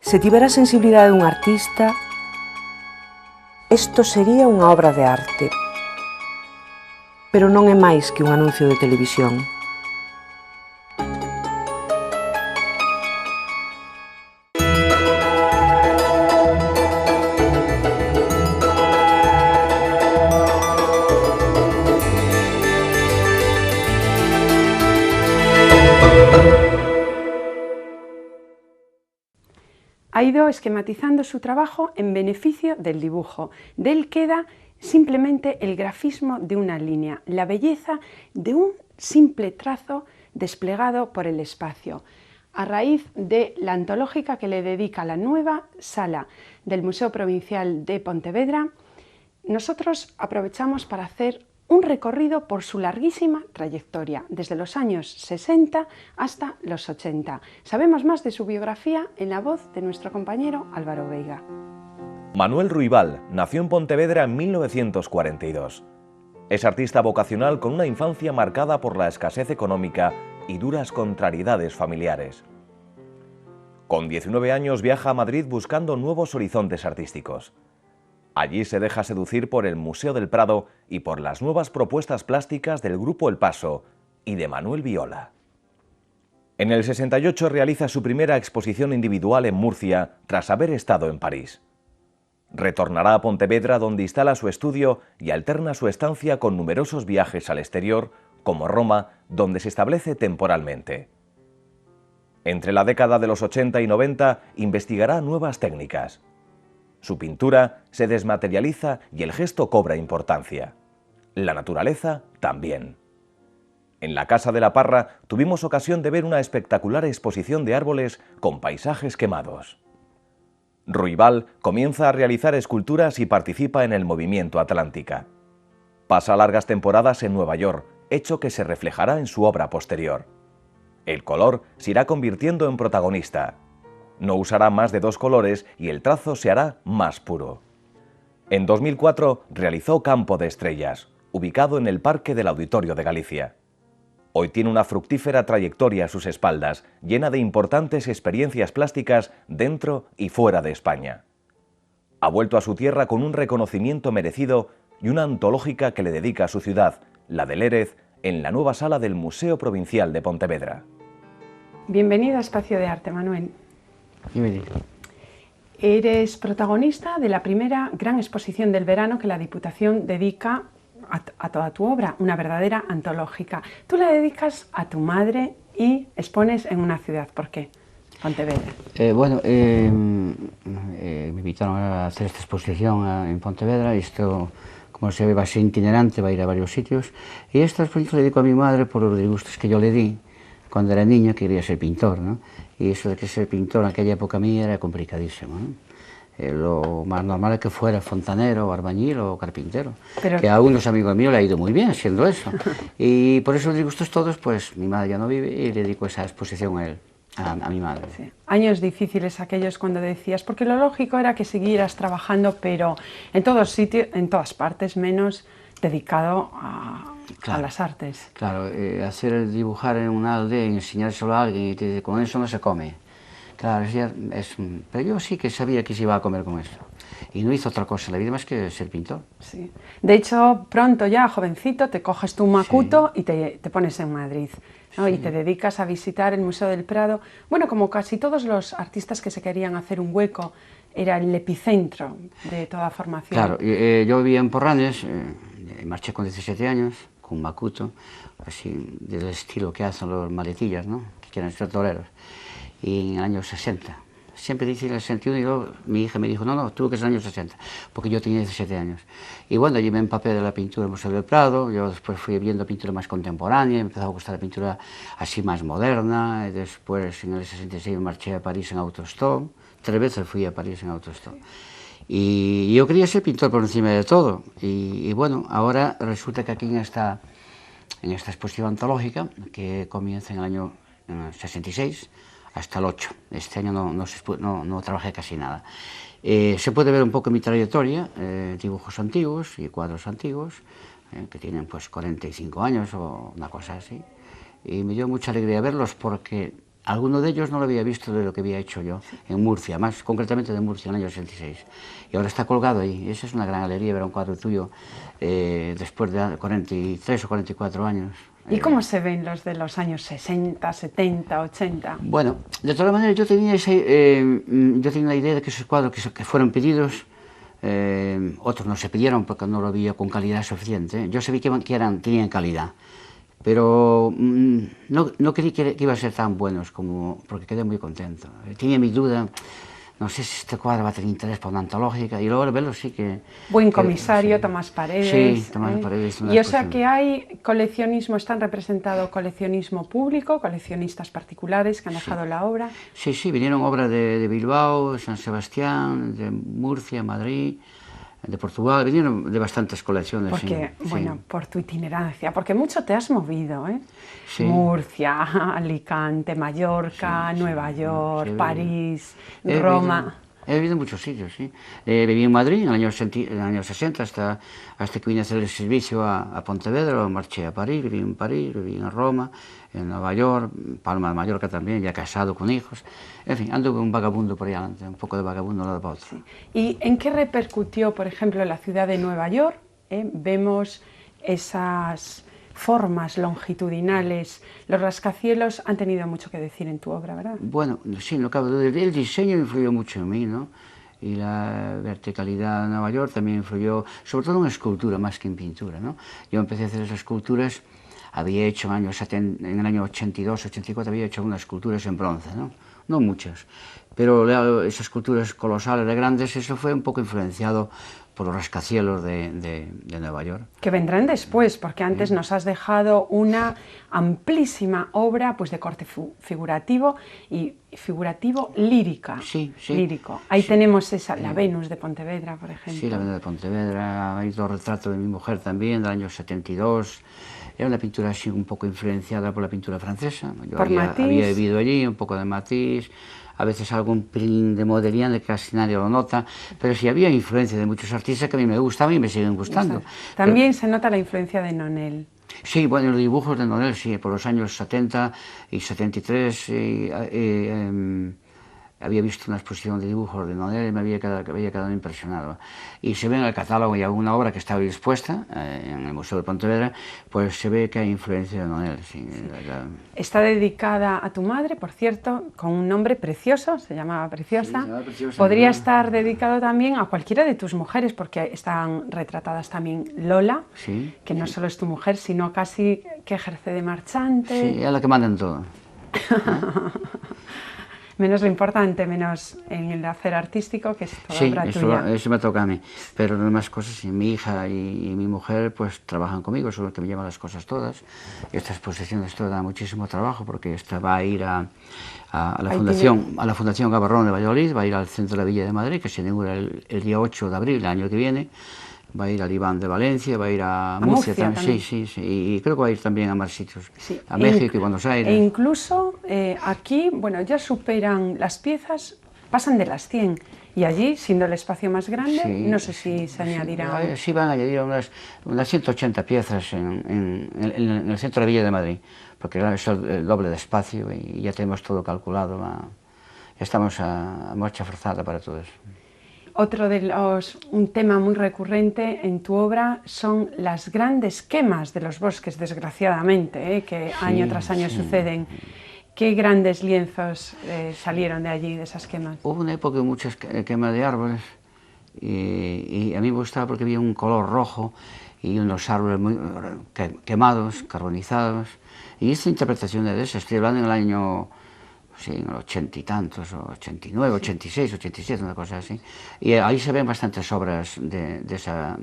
Se tivera a sensibilidade dun artista, isto sería unha obra de arte. Pero non é máis que un anuncio de televisión. Ha ido esquematizando su trabajo en beneficio del dibujo. De él queda simplemente el grafismo de una línea, la belleza de un simple trazo desplegado por el espacio. A raíz de la antológica que le dedica la nueva sala del Museo Provincial de Pontevedra, nosotros aprovechamos para hacer un recorrido por su larguísima trayectoria, desde los años 60 hasta los 80. Sabemos más de su biografía en la voz de nuestro compañero Álvaro Veiga. Manuel Ruibal nació en Pontevedra en 1942. Es artista vocacional con una infancia marcada por la escasez económica y duras contrariedades familiares. Con 19 años viaja a Madrid buscando nuevos horizontes artísticos. Allí se deja seducir por el Museo del Prado y por las nuevas propuestas plásticas del Grupo El Paso y de Manuel Viola. En el 68 realiza su primera exposición individual en Murcia tras haber estado en París. Retornará a Pontevedra, donde instala su estudio y alterna su estancia con numerosos viajes al exterior, como Roma, donde se establece temporalmente. Entre la década de los 80 y 90 investigará nuevas técnicas. Su pintura se desmaterializa y el gesto cobra importancia. La naturaleza también. En la Casa de la Parra tuvimos ocasión de ver una espectacular exposición de árboles con paisajes quemados. Ruibal comienza a realizar esculturas y participa en el movimiento Atlántica. Pasa largas temporadas en Nueva York, hecho que se reflejará en su obra posterior. El color se irá convirtiendo en protagonista. No usará más de 2 colores y el trazo se hará más puro. En 2004 realizó Campo de Estrellas, ubicado en el Parque del Auditorio de Galicia. Hoy tiene una fructífera trayectoria a sus espaldas, llena de importantes experiencias plásticas dentro y fuera de España. Ha vuelto a su tierra con un reconocimiento merecido y una antológica que le dedica a su ciudad, la de Lérez, en la nueva sala del Museo Provincial de Pontevedra. Bienvenido a Espacio de Arte, Manuel. Bienvenido. Eres protagonista de la primera gran exposición del verano que la Diputación dedica a toda tu obra, una verdadera antológica. Tú la dedicas a tu madre y expones en una ciudad. ¿Por qué? Pontevedra. Me invitaron a hacer esta exposición en Pontevedra. Esto, como se ve, va a ser itinerante, va a ir a varios sitios. Y esta exposición la dedico a mi madre por los disgustos que yo le di cuando era niño, que quería ser pintor, ¿no? Y eso de que ser pintor en aquella época mía era complicadísimo, ¿no? Lo más normal es que fuera fontanero, albañil o carpintero, que a unos amigos míos le ha ido muy bien siendo eso. Y por esos disgustos todos, pues mi madre ya no vive y le dedico esa exposición a él, a mi madre. Sí. Años difíciles aquellos cuando decías, porque lo lógico era que siguieras trabajando, pero en todos sitios, en todas partes, menos dedicado a las artes. Claro, dibujar en una aldea y enseñárselo a alguien y con eso no se come. Claro, pero yo sí que sabía que se iba a comer con eso. Y no hizo otra cosa en la vida más que ser pintor. Sí. De hecho, pronto ya, jovencito, te coges tu macuto y te pones en Madrid, ¿no? Sí. Y te dedicas a visitar el Museo del Prado. Bueno, como casi todos los artistas que se querían hacer un hueco, era el epicentro de toda formación. Claro, yo vivía en Porranes, marché con 17 años, con un macuto, así del estilo que hacen los maletillas, ¿no? Que quieren ser toreros. Y en el año 60, siempre dice el 61 y luego mi hija me dijo, no, tuvo que ser en el año 60, porque yo tenía 17 años. Y bueno, allí me empapé de la pintura del Museo del Prado, yo después fui viendo pintura más contemporánea, me empezó a gustar la pintura así más moderna, y después en el 66 me marché a París en autostop, 3 veces fui a París en autostop. Y yo quería ser pintor por encima de todo, y bueno, ahora resulta que aquí en esta exposición antológica, que comienza en el año 66, hasta el 8. Este año no trabajé casi nada. Se puede ver un poco mi trayectoria, dibujos antiguos y cuadros antiguos, que tienen pues 45 años o una cosa así. Y me dio mucha alegría verlos porque Alguno de ellos no lo había visto de lo que había hecho yo en Murcia, más concretamente de Murcia en el año 86. Y ahora está colgado ahí. Esa es una gran alegría ver un cuadro tuyo después de 43 o 44 años. ¿Y cómo se ven los de los años 60, 70, 80? Bueno, de todas maneras yo tenía la idea de que esos cuadros que fueron pedidos, otros no se pidieron porque no lo veía con calidad suficiente. Yo sabía que tenían calidad, pero no creí que iban a ser tan buenos porque quedé muy contento. Tenía mi duda, no sé si este cuadro va a tener interés para una antológica, y luego al verlo sí que... Buen comisario, sí. Tomás Paredes. Sí, Tomás Paredes. Y o sea que hay coleccionismo, están representado coleccionismo público, coleccionistas particulares que han dejado la obra. Sí, vinieron obras de Bilbao, San Sebastián, de Murcia, Madrid, de Portugal, vinieron de bastantes colecciones. Porque, sí, bueno, sí. por tu itinerancia, porque mucho te has movido, ¿eh? Sí. Murcia, Alicante, Mallorca, Sí, Nueva York, sí, París, Roma... He vivido en muchos sitios, sí. Viví en Madrid en el año 60 hasta que vine a hacer el servicio a Pontevedra, marché a París, viví en Roma, en Nueva York, Palma de Mallorca también, ya casado con hijos. En fin, ando un vagabundo por ahí adelante, un poco de vagabundo de un lado para otro. Sí. ¿Y en qué repercutió, por ejemplo, en la ciudad de Nueva York? Vemos esas formas longitudinales. Los rascacielos han tenido mucho que decir en tu obra, ¿verdad? Bueno, sí, no cabe duda. El diseño influyó mucho en mí, ¿no? Y la verticalidad de Nueva York también influyó, sobre todo en escultura más que en pintura, ¿no? Yo empecé a hacer esas esculturas, había hecho en el año 82, 84, había hecho unas esculturas en bronce, ¿no? No muchas, pero esas esculturas colosales de grandes, eso fue un poco influenciado por los rascacielos de Nueva York. Que vendrán después, porque antes nos has dejado una amplísima obra pues, de corte figurativo y figurativo lírica. Sí. Lírico. Ahí tenemos la Venus de Pontevedra, por ejemplo. Sí, la Venus de Pontevedra, hay dos retratos de mi mujer también, del año 72. Era una pintura así un poco influenciada por la pintura francesa. Yo había vivido allí, un poco de Matisse, a veces algún pelín de Modigliani que casi nadie lo nota, pero sí había influencia de muchos artistas que a mí me gustaban y me siguen gustando. También se nota la influencia de Nonel. Sí, bueno, los dibujos de Nonel, sí, por los años 70 y 73 había visto una exposición de dibujos de Nonel y me había quedado impresionado. Y se ve en el catálogo y alguna obra que estaba expuesta en el Museo de Pontevedra, pues se ve que hay influencia de Nonel. Sí. Está dedicada a tu madre, por cierto, con un nombre precioso, se llamaba Preciosa. Sí, Preciosa. Podría estar dedicado también a cualquiera de tus mujeres, porque están retratadas también Lola, sí, que no solo es tu mujer, sino casi que ejerce de marchante. Sí, es la que manda en todo. Menos lo importante, menos en el hacer artístico, que es toda obra tuya. Sí, eso me toca a mí. Pero las demás cosas, mi hija y mi mujer, pues trabajan conmigo, son los que me llevan las cosas todas. Esta exposición esto da muchísimo trabajo, porque esta va a ir a la Fundación Gabarrón de Valladolid, va a ir al Centro de la Villa de Madrid, que se inaugura el día 8 de abril, el año que viene. Va a ir al Iván de Valencia, va a ir a Murcia también. Sí, y creo que va a ir también a más sitios, sí. A México y Buenos Aires. E incluso aquí, bueno, ya superan las piezas, pasan de las 100, y allí, siendo el espacio más grande, sí, no sé si se añadirá... Sí, van a añadir unas 180 piezas en el centro de la Villa de Madrid, porque es el doble de espacio y ya tenemos todo calculado, ya estamos a marcha forzada para todo eso. Un tema muy recurrente en tu obra son las grandes quemas de los bosques, desgraciadamente, que año tras año suceden. ¿Qué grandes lienzos salieron de allí, de esas quemas? Hubo una época de muchas quemas de árboles y a mí me gustaba porque había un color rojo y unos árboles muy quemados, carbonizados. Y hice interpretaciones de eso, estoy hablando en el año... Sí, en el 80 y tantos, o 89, 86, 87, una cosa así. Y ahí se ven bastantes obras de esa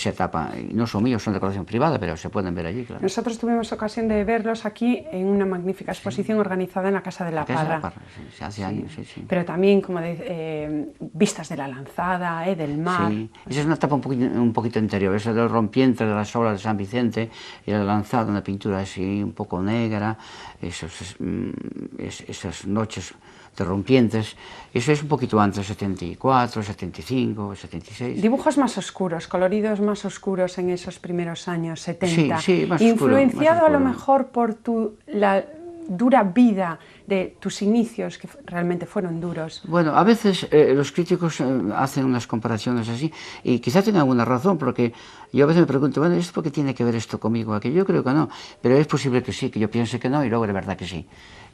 etapa. Y no son míos, son de colección privada, pero se pueden ver allí, claro. Nosotros tuvimos ocasión de verlos aquí en una magnífica exposición organizada en la Casa de la Parra. Sí, hace años, sí. Pero también como vistas de la Lanzada, del mar. Sí, esa es una etapa un poquito interior, esa del rompiente de las obras de San Vicente y la Lanzada, una pintura así un poco negra, esas noches de rompientes, eso es un poquito antes, 74, 75, 76. Dibujos más oscuros, coloridos más oscuros en esos primeros años 70. Sí, más influenciado oscuro, a lo mejor por la dura vida de tus inicios, que realmente fueron duros. Bueno, a veces los críticos hacen unas comparaciones así, y quizá tengan alguna razón, porque yo a veces me pregunto, bueno, ¿esto por qué tiene que ver esto conmigo? Aquello yo creo que no, pero es posible que sí, que yo piense que no, y luego de verdad que sí.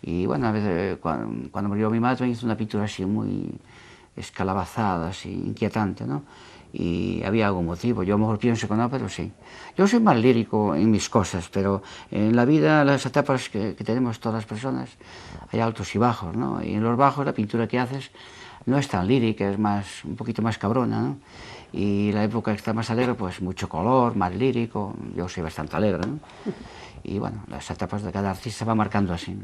Y bueno, a veces cuando murió mi madre hizo una pintura así muy escalabazada, así inquietante, ¿no? Y había algún motivo, yo a lo mejor pienso que no, pero sí. Yo soy más lírico en mis cosas, pero en la vida, las etapas que tenemos todas las personas, hay altos y bajos, ¿no? Y en los bajos la pintura que haces no es tan lírica, es más, un poquito más cabrona, ¿no? Y la época que está más alegre, pues mucho color, más lírico, yo soy bastante alegre, ¿no? Y bueno, las etapas de cada artista va marcando así.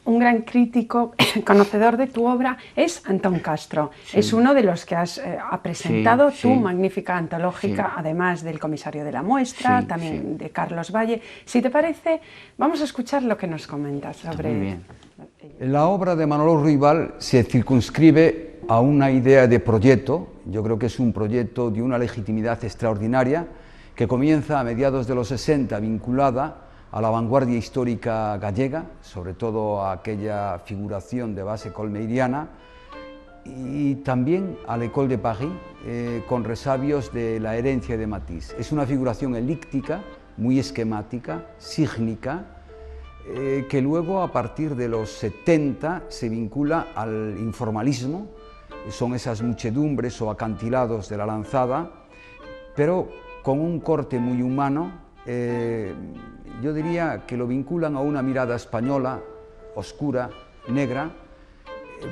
Un gran crítico, conocedor de tu obra, es Antón Castro. Sí. Es uno de los que ha presentado tu magnífica antológica, además del comisario de la muestra, también de Carlos Valle. Si te parece, vamos a escuchar lo que nos comentas sobre... Muy bien. La obra de Manolo Ruibal se circunscribe a una idea de proyecto. Yo creo que es un proyecto de una legitimidad extraordinaria que comienza a mediados de los 60, vinculada a la vanguardia histórica gallega, sobre todo a aquella figuración de base colmeiriana, y también a l'École de Paris, con resabios de la herencia de Matisse. Es una figuración elíptica, muy esquemática, sígnica, que luego a partir de los 70 se vincula al informalismo, son esas muchedumbres o acantilados de la lanzada, pero con un corte muy humano. Yo diría que lo vinculan a una mirada española, oscura, negra,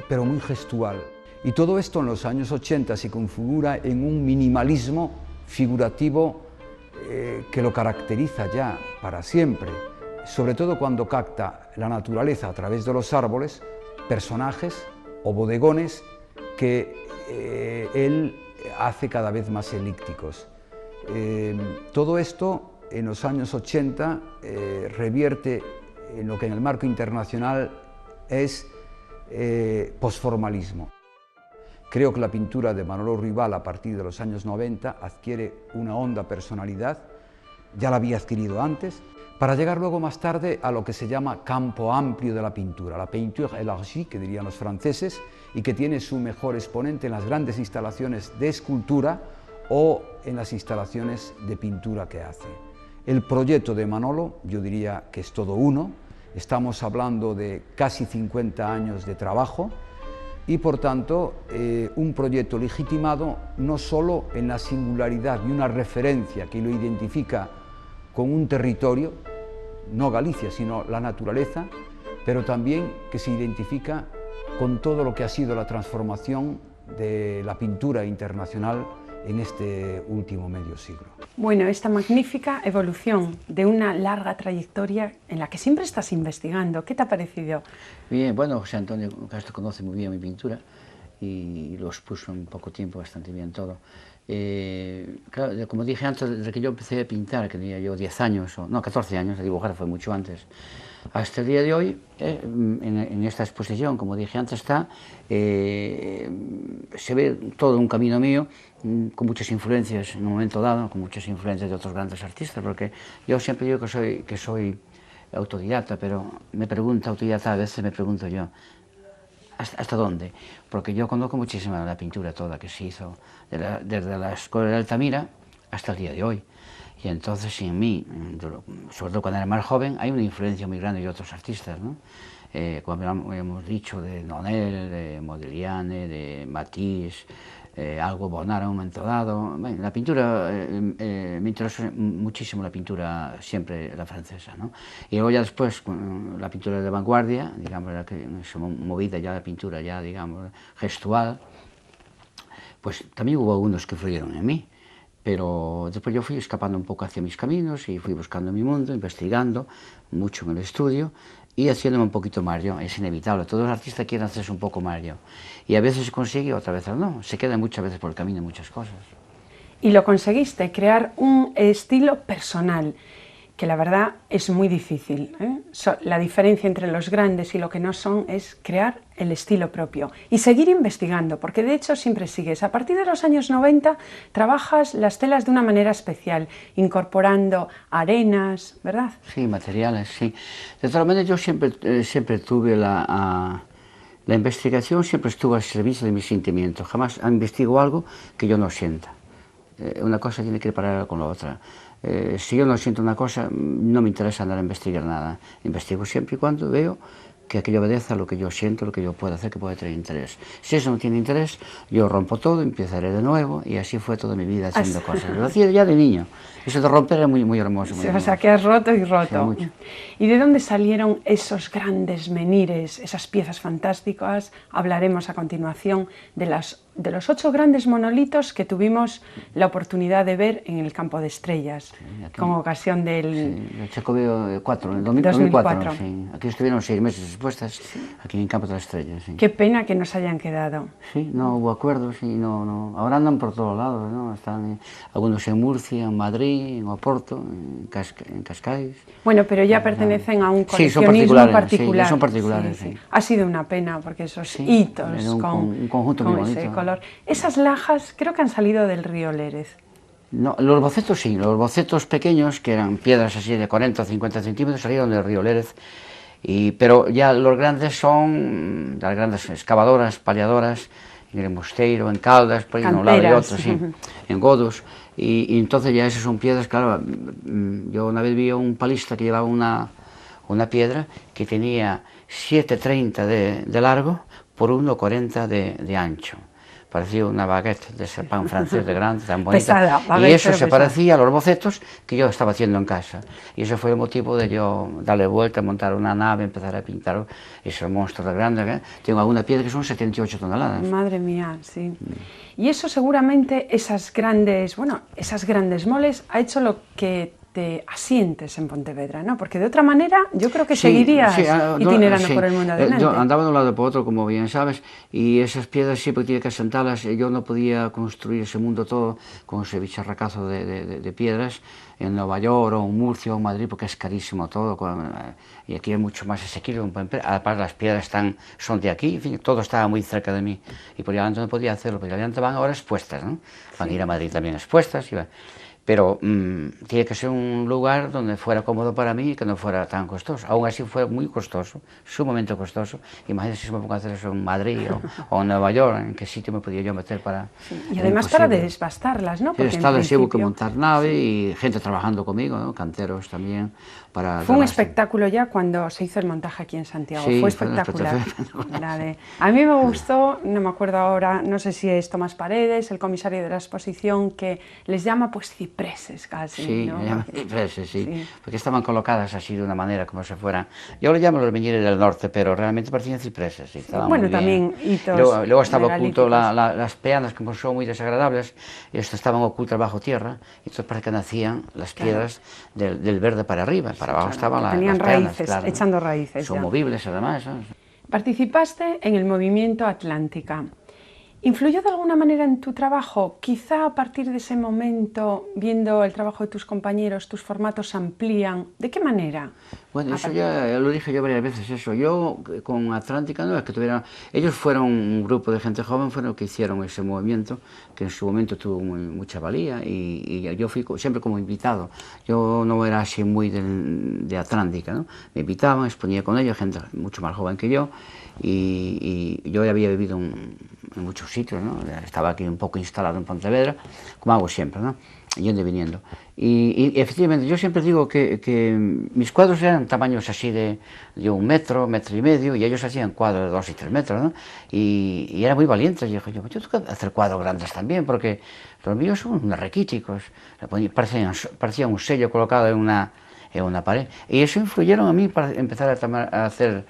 pero muy gestual. Y todo esto en los años 80 se configura en un minimalismo figurativo que lo caracteriza ya para siempre, sobre todo cuando capta la naturaleza a través de los árboles, personajes o bodegones que él hace cada vez más elípticos. Todo esto en los años 80 revierte en lo que en el marco internacional es posformalismo. Creo que la pintura de Manolo Ruibal a partir de los años 90 adquiere una honda personalidad, ya la había adquirido antes, para llegar luego más tarde a lo que se llama campo amplio de la pintura, la peinture élargie, que dirían los franceses, y que tiene su mejor exponente en las grandes instalaciones de escultura o en las instalaciones de pintura que hace. El proyecto de Manolo, yo diría que es todo uno, estamos hablando de casi 50 años de trabajo y por tanto un proyecto legitimado no solo en la singularidad de una referencia que lo identifica con un territorio, no Galicia, sino la naturaleza, pero también que se identifica con todo lo que ha sido la transformación de la pintura internacional en este último medio siglo. Bueno, esta magnífica evolución de una larga trayectoria en la que siempre estás investigando, ¿qué te ha parecido? Bien, bueno, José Antonio Castro conoce muy bien mi pintura y lo expuso en poco tiempo bastante bien todo. Claro, como dije antes, desde que yo empecé a pintar, que tenía yo 10 años, no, 14 años, a dibujar fue mucho antes, hasta el día de hoy, en esta exposición, como dije antes, está, se ve todo un camino mío, con muchas influencias en un momento dado, con muchas influencias de otros grandes artistas, porque yo siempre digo que soy autodidacta, pero autodidacta, a veces me pregunto yo, ¿hasta dónde? Porque yo conozco muchísima la pintura toda que se hizo, desde la escuela de Altamira hasta el día de hoy. Y entonces en mí, sobre todo cuando era más joven, hay una influencia muy grande de otros artistas, ¿no? Como hemos dicho, de Nonel, de Modigliani, de Matisse, algo Bonnard en un momento dado. Bueno, la pintura, me interesó muchísimo la pintura siempre la francesa, ¿no? Y luego ya después, la pintura de vanguardia, digamos, la que se movida ya la pintura ya, digamos, gestual, pues también hubo algunos que influyeron en mí. Pero después yo fui escapando un poco hacia mis caminos y fui buscando mi mundo, investigando mucho en el estudio y haciéndome un poquito más yo. Es inevitable, todos los artistas quieren hacerse un poco más yo. Y a veces se consigue, otras veces no. Se quedan muchas veces por el camino muchas cosas. Y lo conseguiste, crear un estilo personal. que la verdad es muy difícil, ¿eh? La diferencia entre los grandes y lo que no son es crear el estilo propio y seguir investigando, porque de hecho siempre sigues. A partir de los años 90 trabajas las telas de una manera especial, incorporando arenas, ¿verdad? Sí, materiales, sí. De todas maneras, yo siempre tuve la investigación, siempre estuvo al servicio de mis sentimientos. Jamás investigo algo que yo no sienta. Una cosa tiene que ir parar con la otra. Si yo no siento una cosa, no me interesa andar a investigar nada. Investigo siempre y cuando veo que aquello obedece a lo que yo siento, lo que yo puedo hacer, que puede tener interés. Si eso no tiene interés, yo rompo todo, empezaré de nuevo, y así fue toda mi vida haciendo cosas. Lo hacía ya de niño. Eso de romper era muy, muy hermoso. Muy hermoso. O sea, que has roto y roto. Sí, ¿Y de dónde salieron esos grandes menhires, esas piezas fantásticas? Hablaremos a continuación de los 8 grandes monolitos que tuvimos la oportunidad de ver en el Campo de Estrellas, con ocasión del... Sí, el Chacobeo 4, en el 2004. Sí. Aquí estuvieron 6 meses expuestas, aquí en el Campo de las Estrellas. Sí. Qué pena que nos hayan quedado. Sí, no hubo acuerdos y no. Ahora andan por todos lados, ¿no? Están algunos en Murcia, en Madrid, en Oporto, en Cascais. Bueno, pero ya pertenecen a un coleccionismo particular. Sí, son particulares, sí. Ha sido una pena, porque esos hitos un conjunto muy bonito. Ese color. Esas lajas creo que han salido del río Lérez. No, los bocetos sí, los bocetos pequeños, que eran piedras así de 40 o 50 centímetros, salieron del río Lérez. Pero ya los grandes son las grandes excavadoras, paliadoras, en el Mosteiro, en Caldas, por ahí en un lado y otro, sí, en Godos. Y entonces ya esas son piedras, claro, yo una vez vi a un palista que llevaba una piedra que tenía 7,30 de largo por 1,40 de ancho. Parecía una baguette de ese pan francés de grande, tan bonita. Pesada, y eso se parecía a los bocetos que yo estaba haciendo en casa. Y ese fue el motivo de yo darle vuelta, montar una nave, empezar a pintar esos monstruos de grandes. Tengo alguna piedra que son 78 toneladas. Madre mía, sí. Y eso seguramente, esas grandes moles, ha hecho lo que te asientes en Pontevedra, ¿no? Porque de otra manera yo creo que seguirías itinerando por el mundo adelante. Yo andaba de un lado por otro, como bien sabes, y esas piedras siempre tiene que asentarlas. Yo no podía construir ese mundo todo con ese bicharracazo de piedras en Nueva York o en Murcia o en Madrid, porque es carísimo todo, y aquí es mucho más asequible. Además las piedras son de aquí, en fin, todo estaba muy cerca de mí, y por adelante no podía hacerlo, porque adelante van ahora expuestas, ¿no? Van a ir a Madrid también expuestas, pero tiene que ser un lugar donde fuera cómodo para mí y que no fuera tan costoso. Aún así fue muy costoso, sumamente costoso. Imagínense si me pongo a hacer eso en Madrid o en Nueva York, en qué sitio me podía yo meter para... Sí. Y además para desbastarlas, ¿no? Porque hubo que montar nave y gente trabajando conmigo, ¿no? Canteros también. Fue un espectáculo ya cuando se hizo el montaje aquí en Santiago, sí, fue espectacular. A mí me gustó, no me acuerdo ahora, no sé si es Tomás Paredes, el comisario de la exposición, que les llama pues cipreses casi, sí, ¿no? Cipreses, sí, porque estaban colocadas así de una manera como si fueran, yo lo llamo los menhires del norte, pero realmente parecían cipreses, sí, bueno, también hitos luego estaba oculto las peanas, como son muy desagradables, y estaban ocultas bajo tierra, y entonces para que nacían las piedras del verde para arriba, para abajo estaban tenían las raíces, peanas, claro, echando raíces. Son movibles además, ¿no? Participaste en el movimiento Atlántica. ¿Influyó de alguna manera en tu trabajo? Quizá a partir de ese momento, viendo el trabajo de tus compañeros, tus formatos se amplían. ¿De qué manera? Bueno, eso ya lo dije yo varias veces, eso. Yo con Atlántica no es que tuviera... Ellos fueron un grupo de gente joven, fueron los que hicieron ese movimiento, que en su momento tuvo mucha valía, y yo fui siempre como invitado. Yo no era así muy de Atlántica, ¿no? Me invitaban, exponía con ellos, gente mucho más joven que yo, y yo ya había vivido en muchos sitios, ¿no? Estaba aquí un poco instalado en Pontevedra, como hago siempre, ¿no? Yendo y viniendo. Y efectivamente, yo siempre digo que mis cuadros eran tamaños así de 1 metro, 1,5 metros, y ellos hacían cuadros de 2 y 3 metros, ¿no? Y eran muy valientes. Y dije yo tengo que hacer cuadros grandes también, porque los míos son unos raquíticos, parecía un sello colocado en una pared. Y eso influyeron a mí para empezar a hacer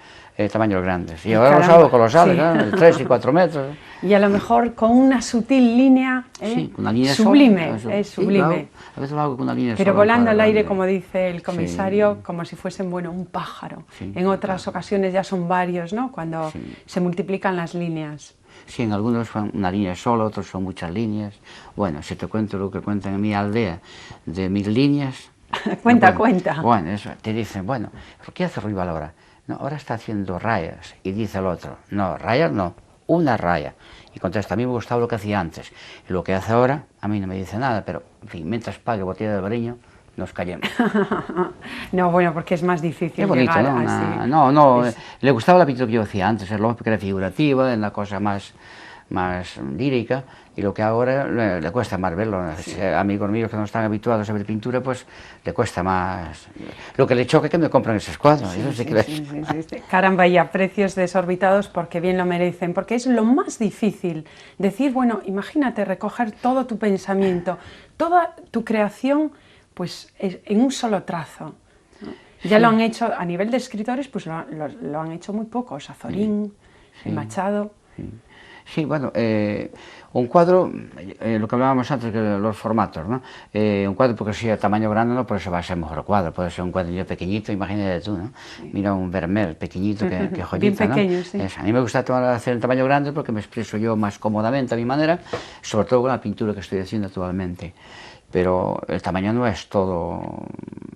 tamaños grandes. Y ahora los hago colosales, sí. ¿No? De 3 y 4 metros. Y a lo mejor con una sutil línea, sí, una línea sublime, sola, es sublime. Sí, a veces lo hago con una línea pero sola, volando al aire, como dice el comisario, sí. Como si fuesen, bueno, un pájaro. Sí, en otras ocasiones ya son varios, ¿no? Cuando se multiplican las líneas. Sí, en algunos son una línea sola, otros son muchas líneas. Bueno, si te cuento lo que cuentan en mi aldea, de 1000 líneas, Cuenta, Bueno, cuenta. Bueno, eso, te dicen, bueno, ¿qué hace Ruibal ahora? No, ahora está haciendo rayas. Y dice el otro, no, rayas no, una raya. Y contesta, a mí me gustaba lo que hacía antes. Y lo que hace ahora, a mí no me dice nada, pero, en fin, mientras pague botella de Bariño, nos callemos. No, bueno, porque es más difícil Es bonito, llegar ¿no? así. No, Es- le gustaba la pintura que yo hacía antes, es lógico que era figurativa, es una cosa más lírica, y lo que ahora le cuesta más verlo. Amigos míos que no están habituados a ver pintura, pues le cuesta más. Lo que le choca es que me compran esos cuadros. Eso sí que sí. Caramba, y a precios desorbitados porque bien lo merecen, porque es lo más difícil. Decir, bueno, imagínate recoger todo tu pensamiento, toda tu creación, pues en un solo trazo. ¿No? Ya lo han hecho, a nivel de escritores, pues lo han hecho muy pocos, Azorín, Machado. Sí, bueno, un cuadro, lo que hablábamos antes de los formatos, ¿no? Un cuadro, porque si es tamaño grande, no por eso va a ser mejor cuadro, puede ser un cuadrillo pequeñito, imagínate tú, ¿no? Mira un Vermeer pequeñito, que joyita, bien pequeño, ¿no? sí. A mí me gusta hacer en tamaño grande porque me expreso yo más cómodamente a mi manera, sobre todo con la pintura que estoy haciendo actualmente. Pero el tamaño no es todo,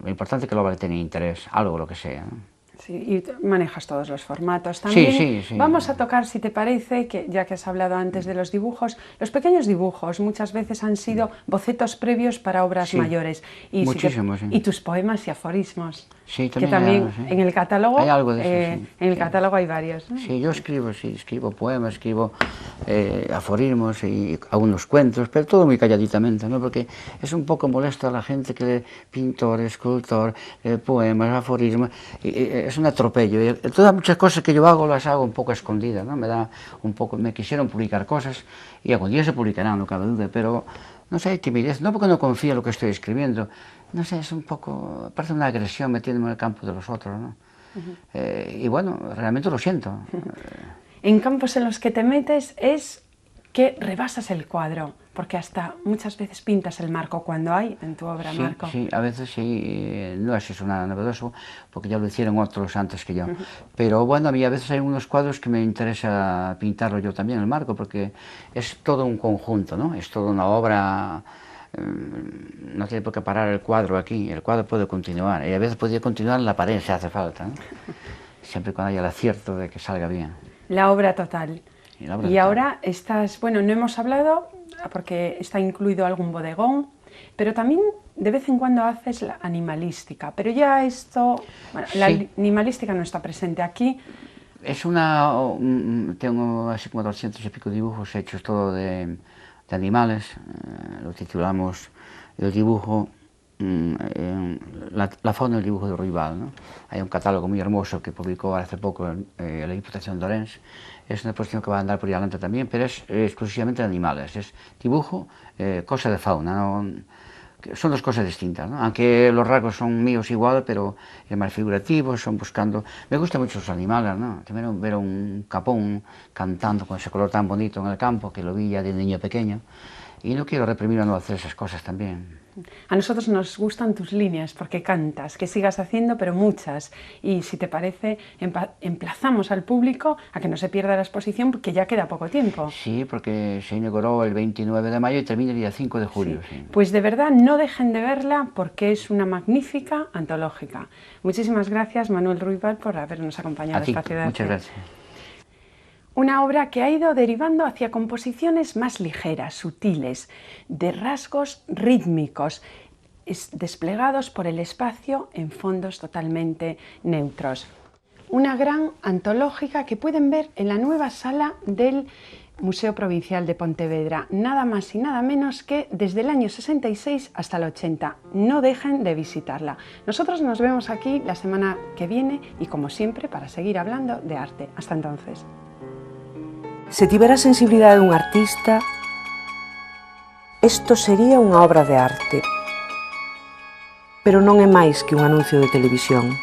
lo importante es que la obra tenga interés, algo, lo que sea, ¿no? Sí, y manejas todos los formatos también. Sí. Vamos a tocar, si te parece, que ya que has hablado antes de los dibujos, los pequeños dibujos muchas veces han sido bocetos previos para obras mayores. Y muchísimos, sí. Y tus poemas y aforismos. Sí, que también sí. en el catálogo hay algo de eso, sí. En el catálogo hay varios, ¿no? Sí, yo escribo poemas, escribo aforismos y algunos cuentos, pero todo muy calladitamente, ¿no? Porque es un poco molesto a la gente que lee pintor, escultor, poemas, aforismos, es un atropello. Y todas muchas cosas que yo hago las hago un poco escondidas, ¿no? Me quisieron publicar cosas y algún día se publicarán, no cabe duda, pero no sé, hay timidez, no porque no confíe en lo que estoy escribiendo, no sé, es un poco, parece una agresión metiéndome en el campo de los otros, ¿no? Y bueno, realmente lo siento. En campos en los que te metes es que rebasas el cuadro, porque hasta muchas veces pintas el marco cuando hay en tu obra, Marco. Sí, a veces sí, no es eso nada novedoso, porque ya lo hicieron otros antes que yo. Pero bueno, a mí a veces hay unos cuadros que me interesa pintarlo yo también, el marco, porque es todo un conjunto, ¿no? Es toda una obra. No tiene por qué parar el cuadro aquí, el cuadro puede continuar, y a veces podría continuar en la pared si hace falta, ¿no? Siempre cuando haya el acierto de que salga bien. La obra total. Y ahora estás, bueno, no hemos hablado, porque está incluido algún bodegón, pero también de vez en cuando haces la animalística, pero ya esto, bueno, la animalística no está presente aquí. Es tengo así como 200 y pico dibujos hechos todo de animales, lo titulamos el dibujo, la fauna del dibujo de Ruibal, ¿no? Hay un catálogo muy hermoso que publicó hace poco la Diputación de Orense. Es una exposición que va a andar por ahí adelante también, pero es exclusivamente de animales, es dibujo, cosa de fauna, ¿no? Son dos cosas distintas, ¿no? Aunque los rasgos son míos igual, pero es más figurativo, son buscando. Me gustan mucho los animales, ¿no? También ver un capón cantando con ese color tan bonito en el campo, que lo vi ya de niño pequeño, y no quiero reprimir a no hacer esas cosas también. A nosotros nos gustan tus líneas porque cantas, que sigas haciendo, pero muchas. Y si te parece, emplazamos al público a que no se pierda la exposición porque ya queda poco tiempo. Sí, porque se inauguró el 29 de mayo y termina el día 5 de julio. Sí. Pues de verdad no dejen de verla porque es una magnífica antológica. Muchísimas gracias, Manuel Ruibal, por habernos acompañado A ti, a esta ciudad. muchas gracias. Una obra que ha ido derivando hacia composiciones más ligeras, sutiles, de rasgos rítmicos, desplegados por el espacio en fondos totalmente neutros. Una gran antológica que pueden ver en la nueva sala del Museo Provincial de Pontevedra, nada más y nada menos que desde el año 66 hasta el 80. No dejen de visitarla. Nosotros nos vemos aquí la semana que viene y como siempre para seguir hablando de arte. Hasta entonces. Se tivera a sensibilidade dun artista, isto sería unha obra de arte. Pero non é máis que un anuncio de televisión.